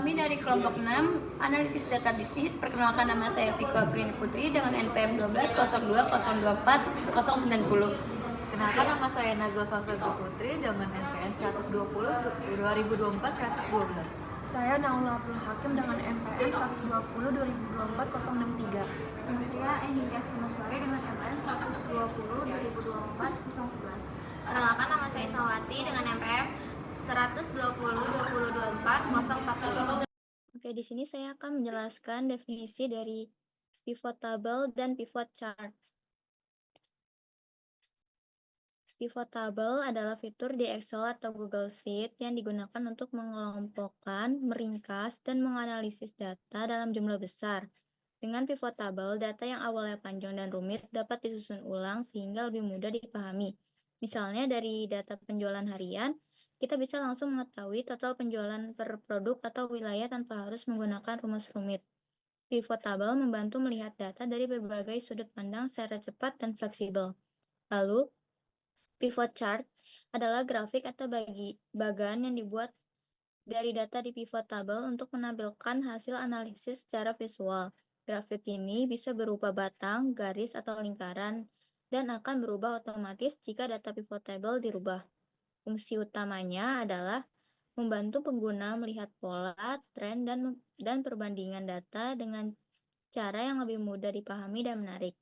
kami dari kelompok 6, analisis data bisnis. Perkenalkan, nama saya Vika Prini Putri dengan NPM 1202020490. Kenalkan, nama saya Nazwa Salsabila Putri dengan NPM 120 2024-112. Saya Naula Abdul Hakim dengan NPM 120 2024-063. Nama saya Endias Pumaswari dengan NPM 120 2024-011. Perkenalkan, nama saya Ismawati dengan NPM 120 2024-040. Oke, di sini saya akan menjelaskan definisi dari pivot table dan pivot chart. Pivot table adalah fitur di Excel atau Google Sheet yang digunakan untuk mengelompokkan, meringkas, dan menganalisis data dalam jumlah besar. Dengan pivot table, data yang awalnya panjang dan rumit dapat disusun ulang sehingga lebih mudah dipahami. Misalnya dari data penjualan harian, kita bisa langsung mengetahui total penjualan per produk atau wilayah tanpa harus menggunakan rumus rumit. Pivot table membantu melihat data dari berbagai sudut pandang secara cepat dan fleksibel. Lalu, pivot chart adalah grafik atau bagan yang dibuat dari data di pivot table untuk menampilkan hasil analisis secara visual. Grafik ini bisa berupa batang, garis, atau lingkaran, dan akan berubah otomatis jika data pivot table dirubah. Fungsi utamanya adalah membantu pengguna melihat pola, tren, dan perbandingan data dengan cara yang lebih mudah dipahami dan menarik.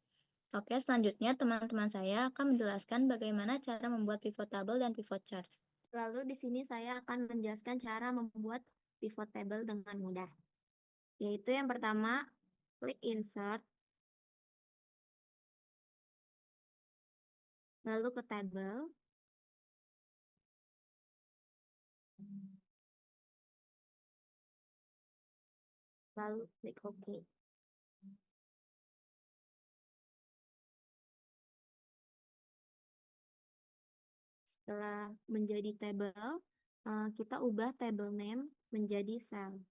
Oke, selanjutnya teman-teman saya akan menjelaskan bagaimana cara membuat pivot table dan pivot chart. Lalu di sini saya akan menjelaskan cara membuat pivot table dengan mudah. Yaitu yang pertama, klik insert, lalu ke table, lalu klik OK. Setelah menjadi table, kita ubah table name menjadi cell.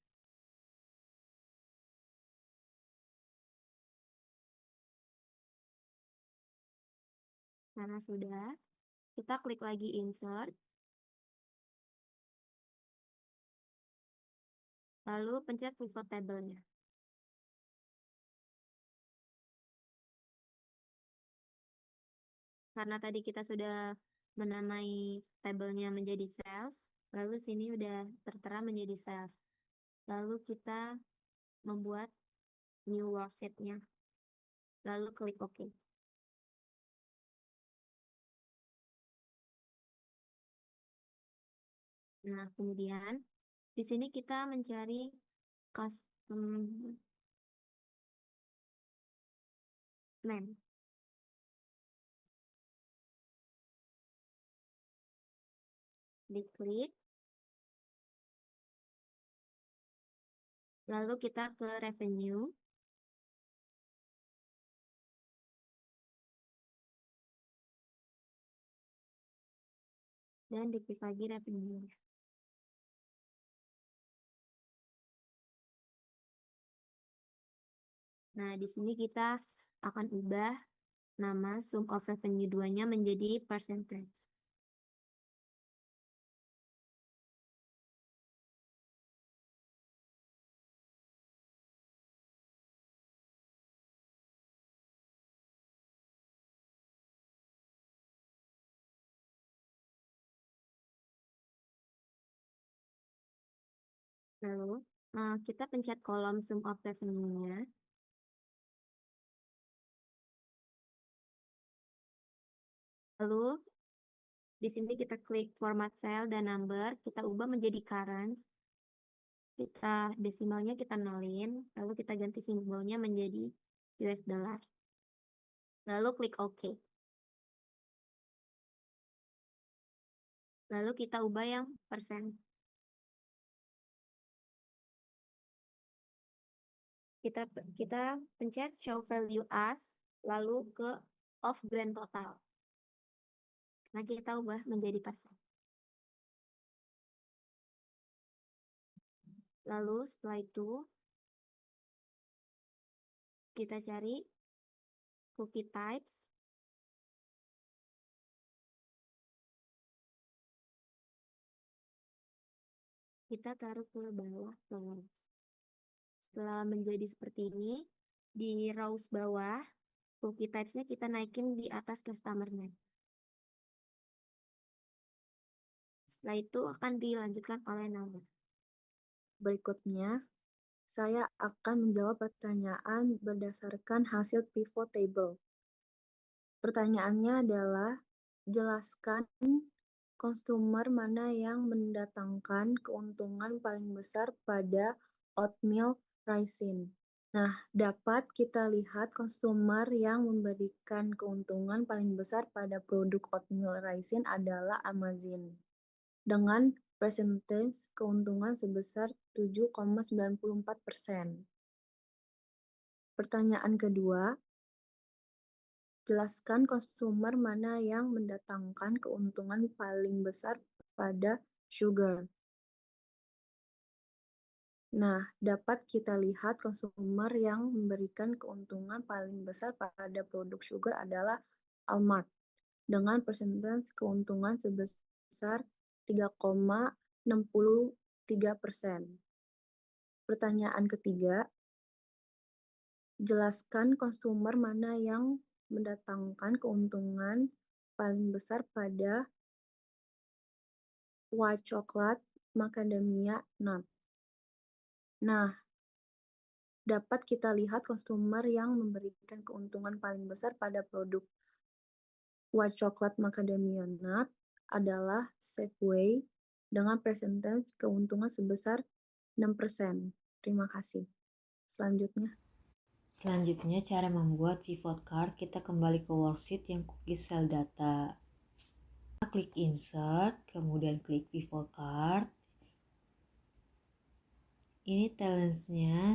Karena sudah, kita klik lagi insert, lalu pencet pivot table-nya. Karena tadi kita sudah menamai tabelnya menjadi cells, lalu sini udah tertera menjadi cells. Lalu kita membuat new worksheet-nya. Lalu klik OK. Nah, kemudian di sini kita mencari custom name. Diklik. Lalu kita ke revenue. Dan diklik lagi revenue. Nah, di sini kita akan ubah nama sum of revenue 2-nya menjadi percentage. Lalu kita pencet kolom sum of revenue-nya. Lalu di sini kita klik format cell dan number, kita ubah menjadi current. Kita desimalnya kita nolin, lalu kita ganti simbolnya menjadi US dollar. Lalu klik OK. Lalu kita ubah yang persen. Kita pencet show value as, lalu ke of grand total. Nah, kita ubah menjadi persen. Lalu setelah itu kita cari cookie types. kita taruh ke bawah bawah. Setelah menjadi seperti ini, di rows bawah, cookie types-nya kita naikin di atas customer name. Setelah itu akan dilanjutkan oleh number. Berikutnya, saya akan menjawab pertanyaan berdasarkan hasil pivot table. Pertanyaannya adalah, jelaskan konsumer mana yang mendatangkan keuntungan paling besar pada oatmeal raisin. Nah, dapat kita lihat konsumer yang memberikan keuntungan paling besar pada produk oatmeal raisin adalah Amazon, dengan persentase keuntungan sebesar 7,94%. Pertanyaan kedua, jelaskan konsumer mana yang mendatangkan keuntungan paling besar pada sugar. Nah, dapat kita lihat konsumer yang memberikan keuntungan paling besar pada produk sugar adalah Almart, dengan persentase keuntungan sebesar 3,63%. Pertanyaan ketiga, jelaskan konsumer mana yang mendatangkan keuntungan paling besar pada white chocolate macadamia nut. Nah, dapat kita lihat konsumer yang memberikan keuntungan paling besar pada produk white chocolate macadamia nut adalah Safeway dengan persentase keuntungan sebesar 6%. Terima kasih. Selanjutnya. Selanjutnya, cara membuat pivot card. Kita kembali ke worksheet yang cookies cell data. Kita klik insert, kemudian klik pivot card. Ini talents-nya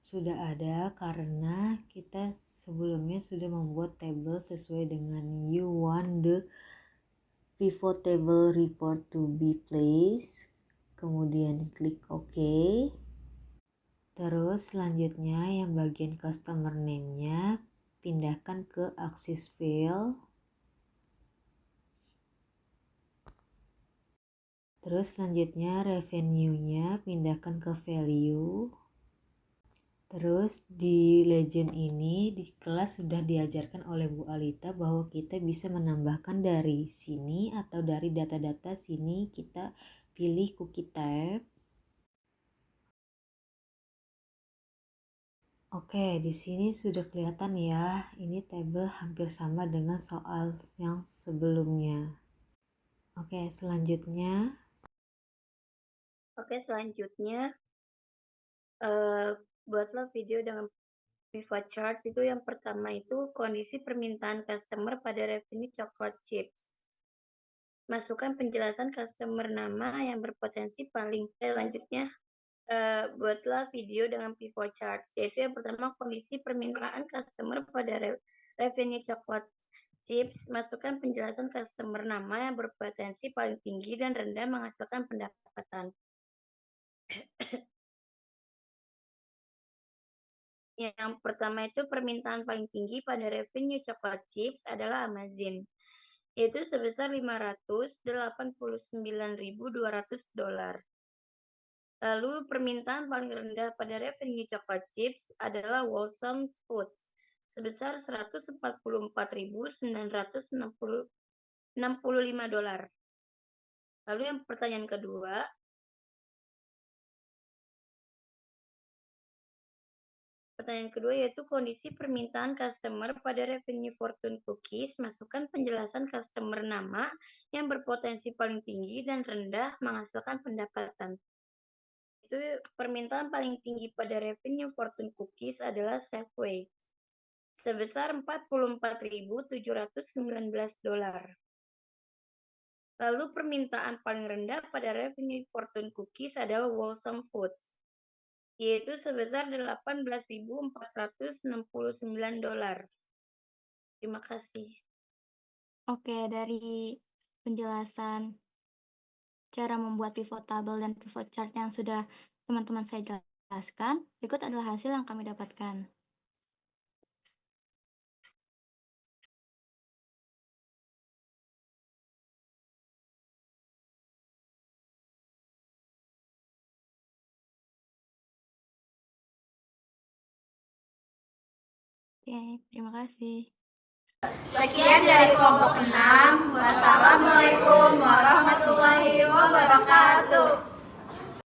sudah ada karena kita sebelumnya sudah membuat table sesuai dengan you want the pivot table report to be placed. Kemudian klik OK. Terus selanjutnya yang bagian customer name-nya pindahkan ke axis fill. Terus selanjutnya revenue-nya pindahkan ke value. Terus di legend ini di kelas sudah diajarkan oleh Bu Alita bahwa kita bisa menambahkan dari sini atau dari data-data sini kita pilih cookie type. Oke, di sini sudah kelihatan ya, ini table hampir sama dengan soal yang sebelumnya. Oke, selanjutnya Buatlah video dengan pivot charts. Itu yang pertama itu kondisi permintaan customer pada revenue chocolate chips. Masukkan penjelasan customer nama yang berpotensi paling. Selanjutnya, buatlah video dengan pivot charts, yaitu yang pertama kondisi permintaan customer pada revenue chocolate chips. Masukkan penjelasan customer nama yang berpotensi paling tinggi dan rendah menghasilkan pendapatan. Yang pertama itu permintaan paling tinggi pada revenue chocolate chips adalah Amazon, yaitu sebesar $589.200. Lalu permintaan paling rendah pada revenue chocolate chips adalah Wholesome Foods, sebesar $144.965. Lalu yang pertanyaan kedua, yaitu kondisi permintaan customer pada revenue fortune cookies. Masukkan penjelasan customer nama yang berpotensi paling tinggi dan rendah menghasilkan pendapatan. Itu permintaan paling tinggi pada revenue fortune cookies adalah Safeway, sebesar $44.719. Lalu permintaan paling rendah pada revenue fortune cookies adalah Wholesome Foods, yaitu sebesar $18.469. Terima kasih. Oke, dari penjelasan cara membuat pivot table dan pivot chart yang sudah teman-teman saya jelaskan, berikut adalah hasil yang kami dapatkan. Oke, terima kasih. Sekian dari kelompok 6. Buat